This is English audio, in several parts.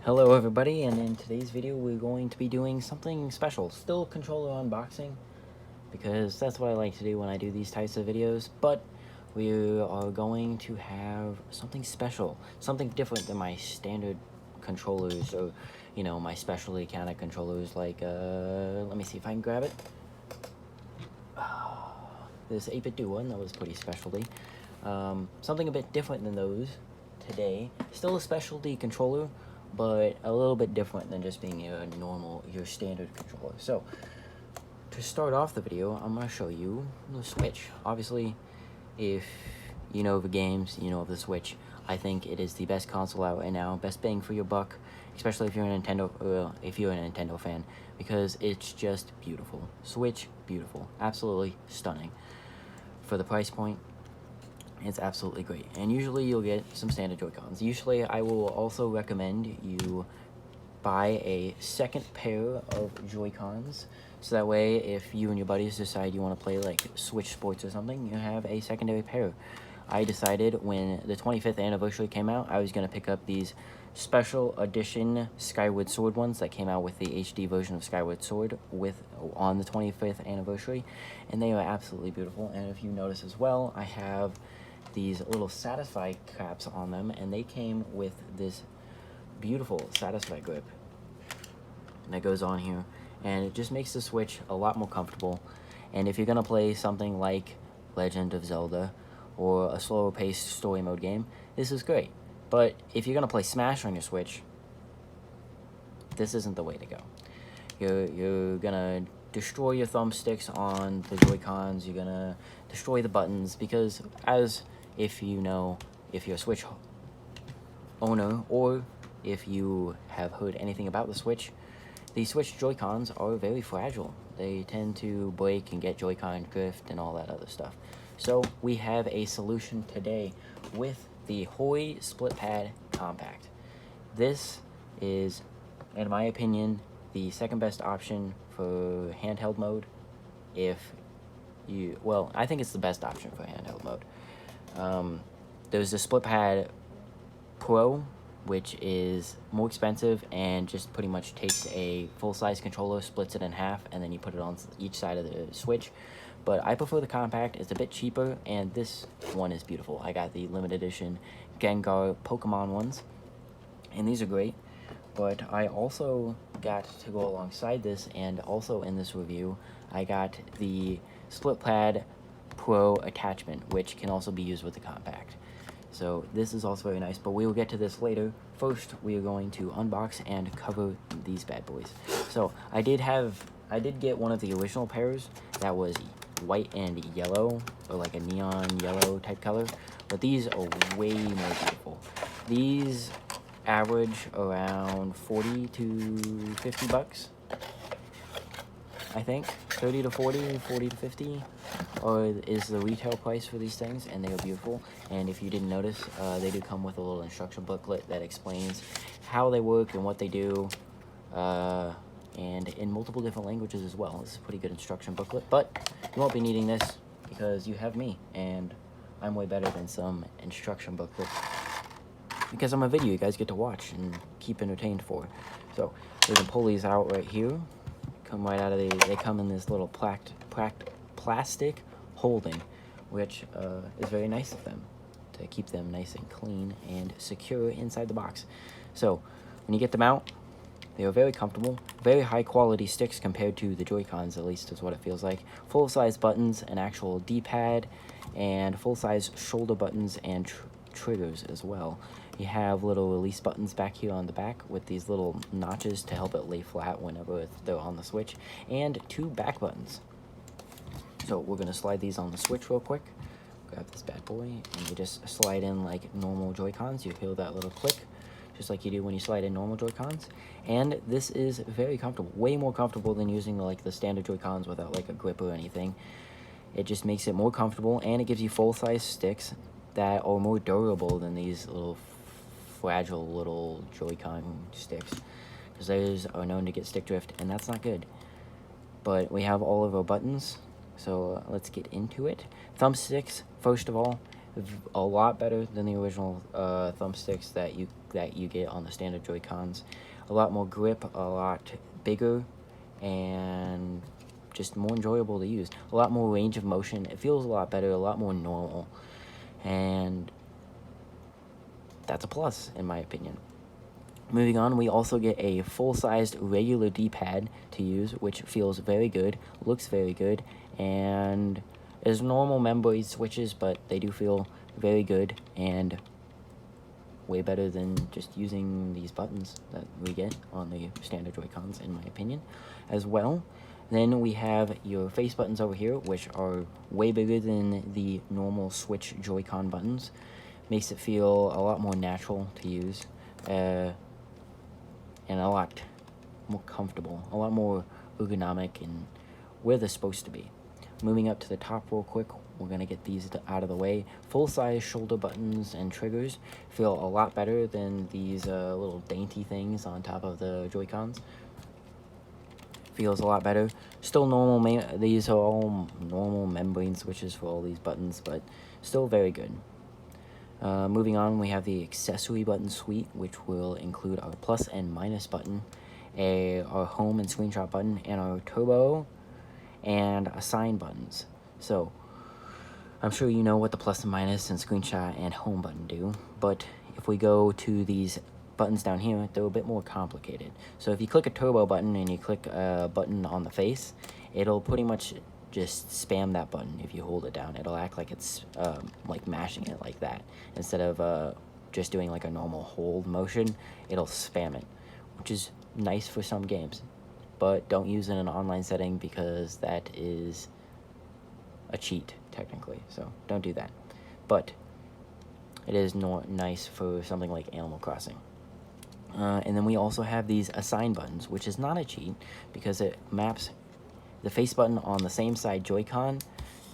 Hello everybody, and in today's video we're going to be doing something special. Still controller unboxing, because that's what I like to do when I do these types of videos, but we are going to have something special, something different than my standard controllers, or my specialty kind of controllers. Like let me see if I can grab it. This 8-bit do one, that was pretty specialty. Something a bit different than those today. Still a specialty controller, but a little bit different than just being your standard controller. So to start off the video, I'm going to show you the Switch. Obviously, if you know the games, you know of the Switch. I think it is the best console out right now, best bang for your buck, especially if you're a Nintendo fan, because it's just beautiful. Switch, beautiful, absolutely stunning. For the price point, it's absolutely great. And usually you'll get some standard Joy-Cons. Usually I will also recommend you buy a second pair of Joy-Cons, so that way if you and your buddies decide you want to play like Switch Sports or something, you have a secondary pair. I decided when the 25th anniversary came out, I was going to pick up these special edition Skyward Sword ones that came out with the HD version of Skyward Sword on the 25th anniversary, and they are absolutely beautiful. And if you notice as well, I have these little Satisfy caps on them, and they came with this beautiful Satisfy grip that goes on here, and it just makes the Switch a lot more comfortable. And if you're gonna play something like Legend of Zelda or a slower paced story mode game, this is great. But if you're gonna play Smash on your Switch, this isn't the way to go. You're gonna destroy your thumbsticks on the Joy-Cons, you're gonna destroy the buttons, because if you're a Switch owner, or if you have heard anything about the Switch, the Switch Joy-Cons are very fragile. They tend to break and get Joy-Con drift and all that other stuff. So we have a solution today with the Hori Split Pad Compact. This is, in my opinion, the second best option for handheld mode. I think it's the best option for handheld mode. There's the Split Pad Pro, which is more expensive and just pretty much takes a full-size controller, splits it in half, and then you put it on each side of the Switch. But I prefer the Compact. It's a bit cheaper, and this one is beautiful. I got the limited edition Gengar Pokemon ones, and these are great. But I also got to go alongside this, and also in this review, I got the Split Pad Pro attachment, which can also be used with the Compact. So this is also very nice, but we will get to this later. First, we are going to unbox and cover these bad boys. So I did get one of the original pairs that was white and yellow, or like a neon yellow type color, but these are way more beautiful. These average around 40 to 50 bucks, I think. 30 to 40, 40 to 50 is the retail price for these things, and they are beautiful. And if you didn't notice, they do come with a little instruction booklet that explains how they work and what they do, and in multiple different languages as well. It's a pretty good instruction booklet, but you won't be needing this because you have me, and I'm way better than some instruction booklet, because I'm a video you guys get to watch and keep entertained for. So we can pull these out right here. They come in this little plastic holding, which is very nice of them to keep them nice and clean and secure inside the box. So when you get them out, they are very comfortable, very high quality sticks compared to the Joy-Cons, at least is what it feels like. Full size buttons, an actual D-pad, and full size shoulder buttons and triggers as well. You have little release buttons back here on the back with these little notches to help it lay flat whenever they're on the Switch, and 2 back buttons. So we're going to slide these on the Switch real quick. Grab this bad boy, and you just slide in like normal Joy-Cons. You feel that little click, just like you do when you slide in normal Joy-Cons. And this is very comfortable, way more comfortable than using like the standard Joy-Cons without like a grip or anything. It just makes it more comfortable, and it gives you full-size sticks that are more durable than these little fragile little Joy-Con sticks, because those are known to get stick drift, and that's not good. But we have all of our buttons, so let's get into it. Thumbsticks, first of all, a lot better than the original thumbsticks that you that you get on the standard Joy-Cons. A lot more grip, a lot bigger, and just more enjoyable to use. A lot more range of motion. It feels a lot better, a lot more normal, and that's a plus in my opinion. Moving on, we also get a full-sized regular D-pad to use, which feels very good, looks very good, and is normal membrane switches, but they do feel very good and way better than just using these buttons that we get on the standard Joy-Cons, in my opinion, as well. Then we have your face buttons over here, which are way bigger than the normal Switch Joy-Con buttons. Makes it feel a lot more natural to use, and a lot more comfortable, a lot more ergonomic, and where they're supposed to be. Moving up to the top real quick, we're going to get these out of the way. Full-size shoulder buttons and triggers feel a lot better than these little dainty things on top of the Joy-Cons. Feels a lot better. Still normal, these are all normal membrane switches for all these buttons, but still very good. Moving on, we have the accessory button suite, which will include our plus and minus button, our home and screenshot button, and our turbo and assign buttons. So I'm sure you know what the plus and minus and screenshot and home button do, but if we go to these buttons down here, they're a bit more complicated. So if you click a turbo button and you click a button on the face, it'll pretty much just spam that button. If you hold it down, it'll act like it's like mashing it like that. Instead of just doing like a normal hold motion, it'll spam it, which is nice for some games, but don't use it in an online setting because that is a cheat technically, so don't do that. But it is nice for something like Animal Crossing. And then we also have these assign buttons, which is not a cheat because it maps the face button on the same side Joy-Con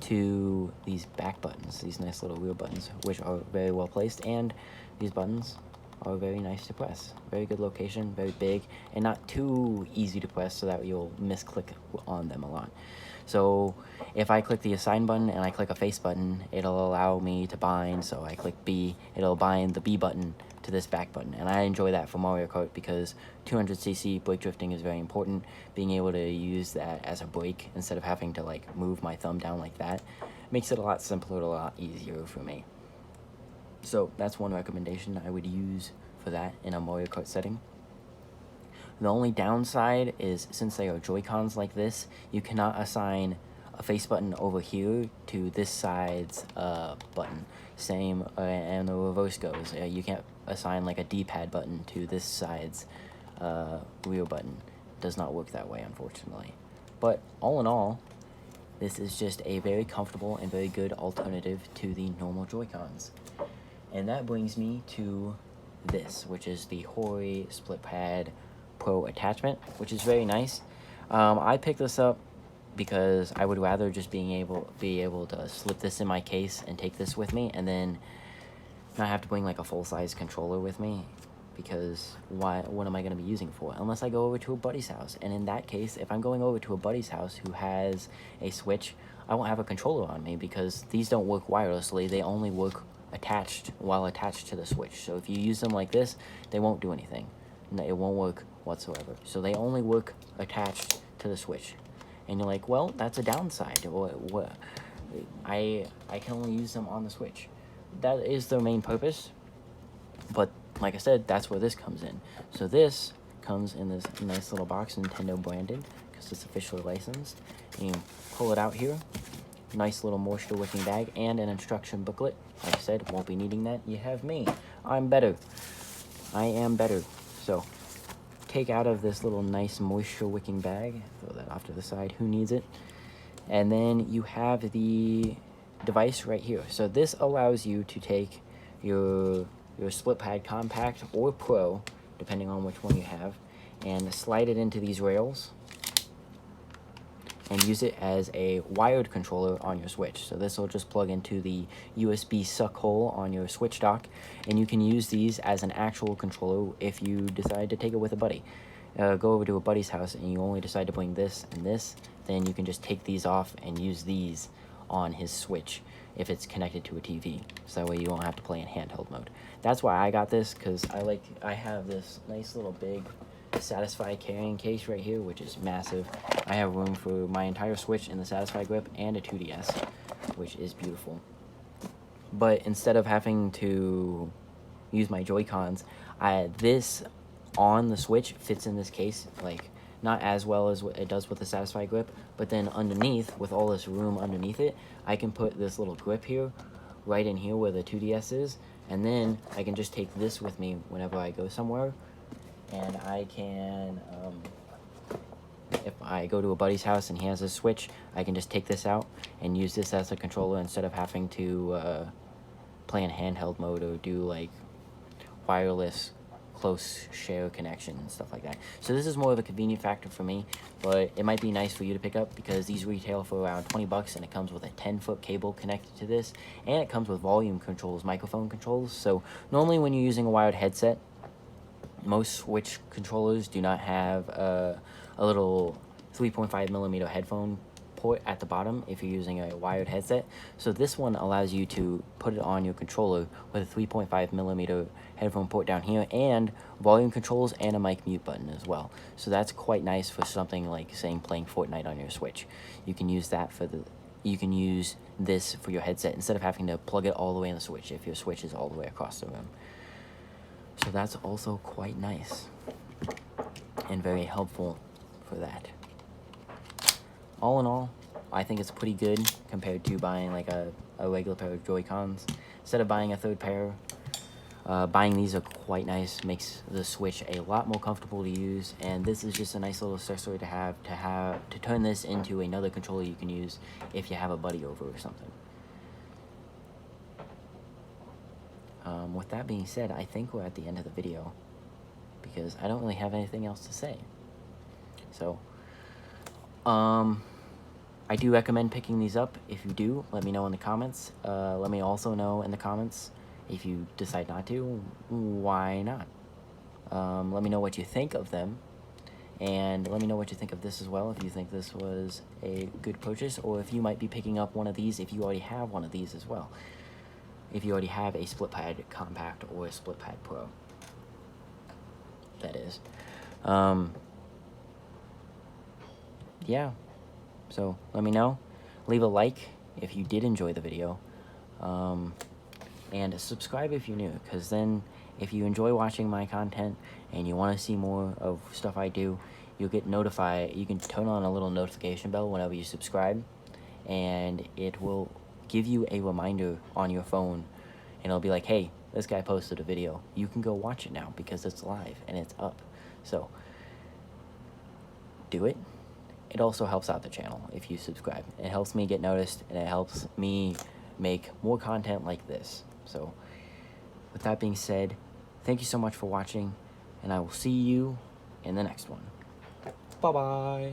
to these back buttons, these nice little rear buttons, which are very well placed, and these buttons are very nice to press. Very good location, very big, and not too easy to press so that you'll misclick on them a lot. So if I click the assign button and I click a face button, it'll allow me to bind, so I click B, it'll bind the B button to this back button, and I enjoy that for Mario Kart because 200cc brake drifting is very important. Being able to use that as a brake instead of having to like move my thumb down like that makes it a lot simpler, a lot easier for me. So that's one recommendation I would use for that in a Mario Kart setting. The only downside is, since they are Joy-Cons like this, you cannot assign a face button over here to this side's button. Same, and the reverse goes. You can't assign like a D-pad button to this side's rear button. Does not work that way, unfortunately. But all in all, this is just a very comfortable and very good alternative to the normal Joy-Cons. And that brings me to this, which is the Hori Split Pad Pro attachment, which is very nice. I picked this up because I would rather just be able to slip this in my case and take this with me, and then not have to bring like a full-size controller with me, because what am I going to be using it for unless I go over to a buddy's house? And in that case, if I'm going over to a buddy's house who has a Switch, I won't have a controller on me because these don't work wirelessly. They only work while attached to the Switch. So if you use them like this, they won't do anything. It won't work whatsoever. So they only work attached to the Switch. And you're like, well, that's a downside. What? I can only use them on the Switch. That is their main purpose. But like I said, that's where this comes in. So this comes in this nice little box, Nintendo branded, because it's officially licensed. And you pull it out here. Nice little moisture wicking bag and an instruction booklet. Like I said, won't be needing that. You have me. I'm better. I am better. So take out of this little nice moisture wicking bag, throw that off to the side, who needs it, and then you have the device right here. So this allows you to take your Split Pad Compact or Pro, depending on which one you have, and slide it into these rails and use it as a wired controller on your Switch. So this will just plug into the USB suck hole on your Switch dock, and you can use these as an actual controller if you decide to take it with a buddy. Go over to a buddy's house and you only decide to bring this and this, then you can just take these off and use these on his Switch if it's connected to a TV, so that way you won't have to play in handheld mode. That's why I got this, because I have this nice little big Satisfy carrying case right here, which is massive. I have room for my entire Switch in the Satisfy grip and a 2DS, which is beautiful. But instead of having to use my Joy-Cons, this on the Switch fits in this case, like, not as well as what it does with the Satisfy grip, but then underneath, with all this room underneath it, I can put this little grip here, right in here where the 2DS is, and then I can just take this with me whenever I go somewhere, and I can, if I go to a buddy's house and he has a Switch, I can just take this out and use this as a controller instead of having to play in handheld mode or do like wireless close share connection and stuff like that. So this is more of a convenient factor for me, but it might be nice for you to pick up because these retail for around 20 bucks, and it comes with a 10-foot cable connected to this, and it comes with volume controls, microphone controls. So normally when you're using a wired headset, most Switch controllers do not have a little 3.5 millimeter headphone port at the bottom if you're using a wired headset. So this one allows you to put it on your controller with a 3.5 millimeter headphone port down here, and volume controls and a mic mute button as well. So that's quite nice for something like, saying, playing Fortnite on your Switch. You can use that for you can use this for your headset instead of having to plug it all the way in the Switch if your Switch is all the way across the room. So that's also quite nice and very helpful for that. All in all, I think it's pretty good compared to buying like a regular pair of Joy-Cons. Instead of buying a third pair, buying these are quite nice, makes the Switch a lot more comfortable to use, and this is just a nice little accessory to turn this into another controller you can use if you have a buddy over or something. With that being said, I think we're at the end of the video because I don't really have anything else to say. So, I do recommend picking these up. If you do, let me know in the comments. Let me also know in the comments if you decide not to, why not? Let me know what you think of them, and let me know what you think of this as well, if you think this was a good purchase, or if you might be picking up one of these if you already have one of these as well. If you already have a Split Pad Compact or a Split Pad Pro, that is. Yeah, so let me know. Leave a like if you did enjoy the video, and subscribe if you're new, because then if you enjoy watching my content and you want to see more of stuff I do, you'll get notified. You can turn on a little notification bell whenever you subscribe, and it will give you a reminder on your phone, and it'll be like, hey, this guy posted a video. You can go watch it now because it's live and it's up. So do it. It also helps out the channel if you subscribe. It helps me get noticed, and it helps me make more content like this. So with that being said, thank you so much for watching, and I will see you in the next one. Bye-bye.